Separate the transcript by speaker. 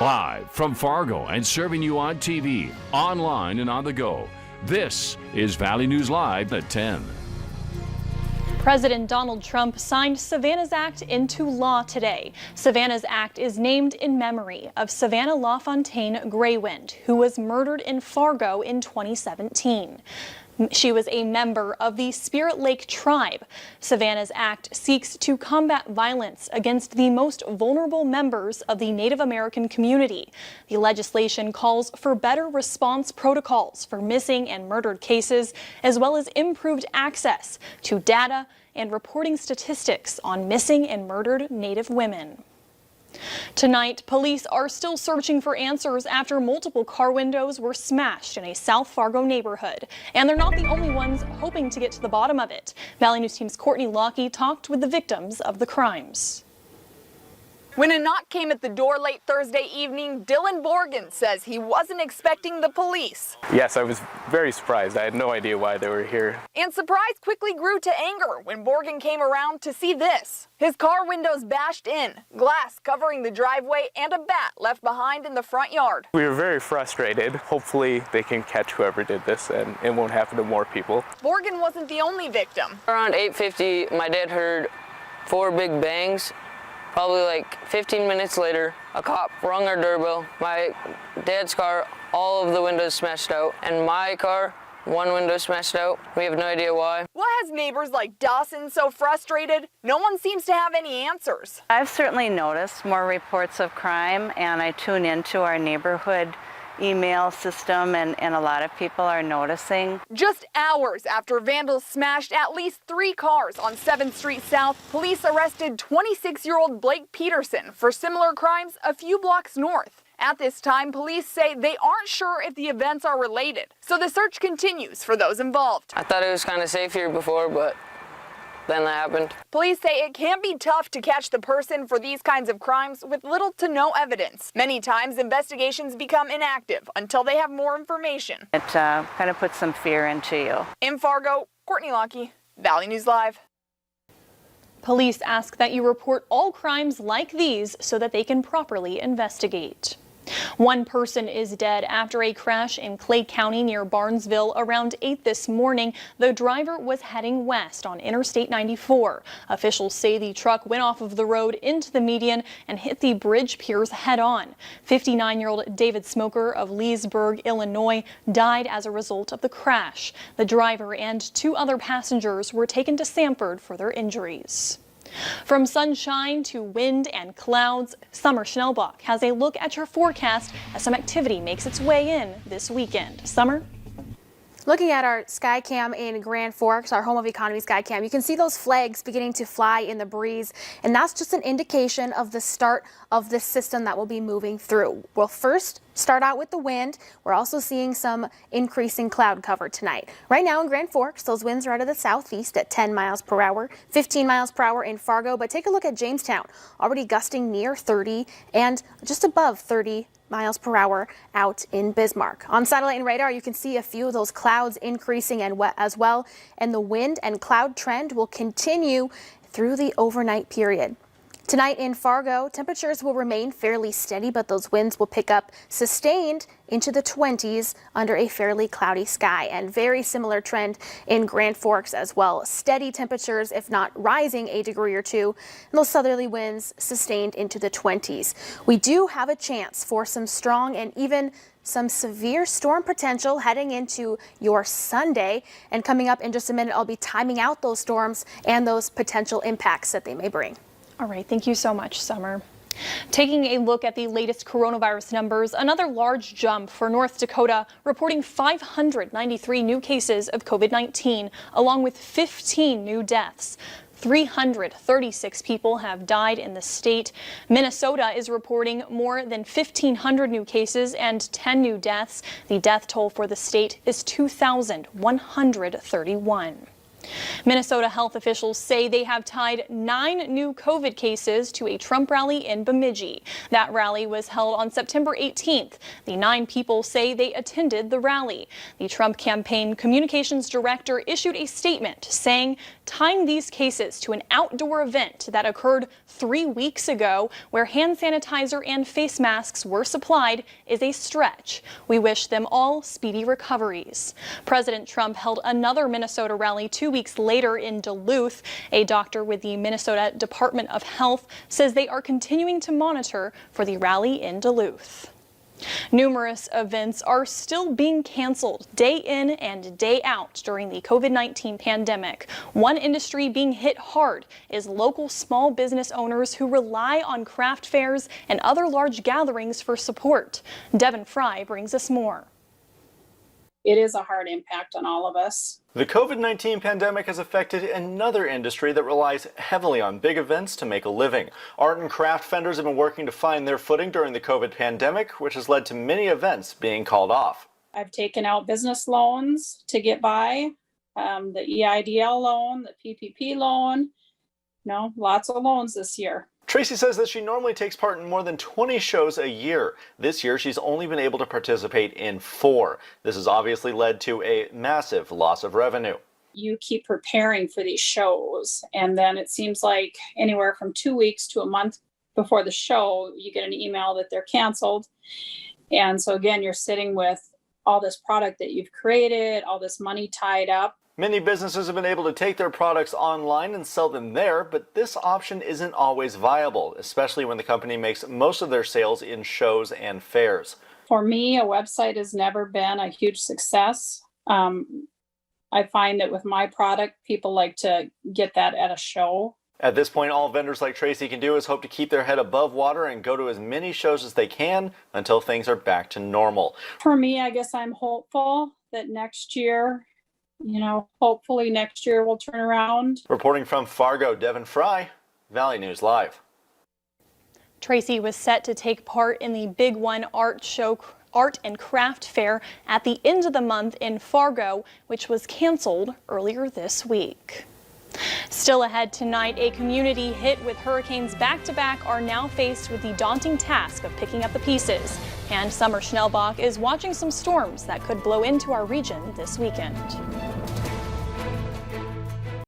Speaker 1: Live from Fargo and serving you on TV, online, and on the go. This is Valley News Live at 10.
Speaker 2: President Donald Trump signed Savannah's Act into law today. Savannah's Act is named in memory of Savannah LaFontaine Greywind, who was murdered in Fargo in 2017. She was a member of the Spirit Lake tribe. Savannah's Act seeks to combat violence against the most vulnerable members of the Native American community. The legislation calls for better response protocols for missing and murdered cases, as well as improved access to data and reporting statistics on missing and murdered Native women. Tonight, police are still searching for answers after multiple car windows were smashed in a South Fargo neighborhood. And they're not the only ones hoping to get to the bottom of it. Valley News Team's Courtney Lockie talked with the victims of the crimes.
Speaker 3: When a knock came at the door late Thursday evening, Dylan Borgen says he wasn't expecting the police.
Speaker 4: Yes, I was very surprised. I had no idea why they were here.
Speaker 3: And surprise quickly grew to anger when Borgen came around to see this. His car windows bashed in, glass covering the driveway, and a bat left behind in the front yard.
Speaker 4: We were very frustrated. Hopefully they can catch whoever did this and it won't happen to more people.
Speaker 3: Borgen wasn't the only victim.
Speaker 5: Around 8:50, my dad heard 4 big bangs. Probably like 15 minutes later, a cop rung our doorbell. My dad's car, all of the windows smashed out, and my car, 1 window smashed out. We have no idea why.
Speaker 3: What has neighbors like Dawson so frustrated? No one seems to have any answers.
Speaker 6: I've certainly noticed more reports of crime, and I tune into our neighborhood email system, and a lot of people are noticing.
Speaker 3: Just hours after vandals smashed at least 3 cars on 7th Street South, police arrested 26-year-old Blake Peterson for similar crimes a few blocks north. At this time, police say they aren't sure if the events are related, so the search continues for those involved.
Speaker 5: I thought it was kind of safe here before, but then that happened.
Speaker 3: Police say it can be tough to catch the person for these kinds of crimes with little to no evidence. Many times, investigations become inactive until they have more information.
Speaker 6: It kind of puts some fear into you.
Speaker 3: In Fargo, Courtney Lockie, Valley News Live.
Speaker 2: Police ask that you report all crimes like these so that they can properly investigate. 1 person is dead after a crash in Clay County near Barnesville around 8 this morning. The driver was heading west on Interstate 94. Officials say the truck went off of the road into the median and hit the bridge piers head-on. 59-year-old David Smoker of Leesburg, Illinois, died as a result of the crash. The driver and 2 other passengers were taken to Sanford for their injuries. From sunshine to wind and clouds, Summer Schnellbach has a look at your forecast as some activity makes its way in this weekend. Summer?
Speaker 7: Looking at our Skycam in Grand Forks, our home of economy Skycam, you can see those flags beginning to fly in the breeze, and that's just an indication of the start of this system that will be moving through. We'll first start out with the wind. We're also seeing some increasing cloud cover tonight. Right now in Grand Forks, those winds are out of the southeast at 10 miles per hour, 15 miles per hour in Fargo, but take a look at Jamestown, already gusting near 30 and just above 30 miles per hour out in Bismarck. On satellite and radar, you can see a few of those clouds increasing and wet as well, and the wind and cloud trend will continue through the overnight period. Tonight in Fargo, temperatures will remain fairly steady, but those winds will pick up sustained into the 20s under a fairly cloudy sky, and very similar trend in Grand Forks as well. Steady temperatures, if not rising a degree or 2, and those southerly winds sustained into the 20s. We do have a chance for some strong and even some severe storm potential heading into your Sunday, and coming up in just a minute, I'll be timing out those storms and those potential impacts that they may bring.
Speaker 2: All right, thank you so much, Summer. Taking a look at the latest coronavirus numbers, another large jump for North Dakota, reporting 593 new cases of COVID-19, along with 15 new deaths. 336 people have died in the state. Minnesota is reporting more than 1,500 new cases and 10 new deaths. The death toll for the state is 2,131. Minnesota health officials say they have tied 9 new COVID cases to a Trump rally in Bemidji. That rally was held on September 18th. The 9 people say they attended the rally. The Trump campaign communications director issued a statement saying tying these cases to an outdoor event that occurred 3 weeks ago where hand sanitizer and face masks were supplied is a stretch. We wish them all speedy recoveries. President Trump held another Minnesota rally 2 weeks later in Duluth. A doctor with the Minnesota Department of Health says they are continuing to monitor for the rally in Duluth. Numerous events are still being canceled day in and day out during the COVID-19 pandemic. One industry being hit hard is local small business owners who rely on craft fairs and other large gatherings for support. Devin Fry brings us more.
Speaker 8: It is a hard impact on all of us.
Speaker 9: The COVID-19 pandemic has affected another industry that relies heavily on big events to make a living. Art and craft vendors have been working to find their footing during the COVID pandemic, which has led to many events being called off.
Speaker 8: I've taken out business loans to get by, the EIDL loan, the PPP loan, lots of loans this year.
Speaker 9: Tracy says that she normally takes part in more than 20 shows a year. This year, she's only been able to participate in 4. This has obviously led to a massive loss of revenue.
Speaker 8: You keep preparing for these shows, and then it seems like anywhere from 2 weeks to a month before the show, you get an email that they're canceled. And so again, you're sitting with all this product that you've created, all this money tied up.
Speaker 9: Many businesses have been able to take their products online and sell them there, but this option isn't always viable, especially when the company makes most of their sales in shows and fairs.
Speaker 8: For me, a website has never been a huge success. I find that with my product, people like to get that at a show.
Speaker 9: At this point, all vendors like Tracy can do is hope to keep their head above water and go to as many shows as they can until things are back to normal.
Speaker 8: For me, I guess I'm hopeful that next year, hopefully next year will turn around.
Speaker 9: Reporting from Fargo, Devin Fry, Valley News Live.
Speaker 2: Tracy was set to take part in the Big One Art and Craft Fair at the end of the month in Fargo, which was canceled earlier this week. Still ahead tonight, a community hit with hurricanes back-to-back are now faced with the daunting task of picking up the pieces. And Summer Schnellbach is watching some storms that could blow into our region this weekend.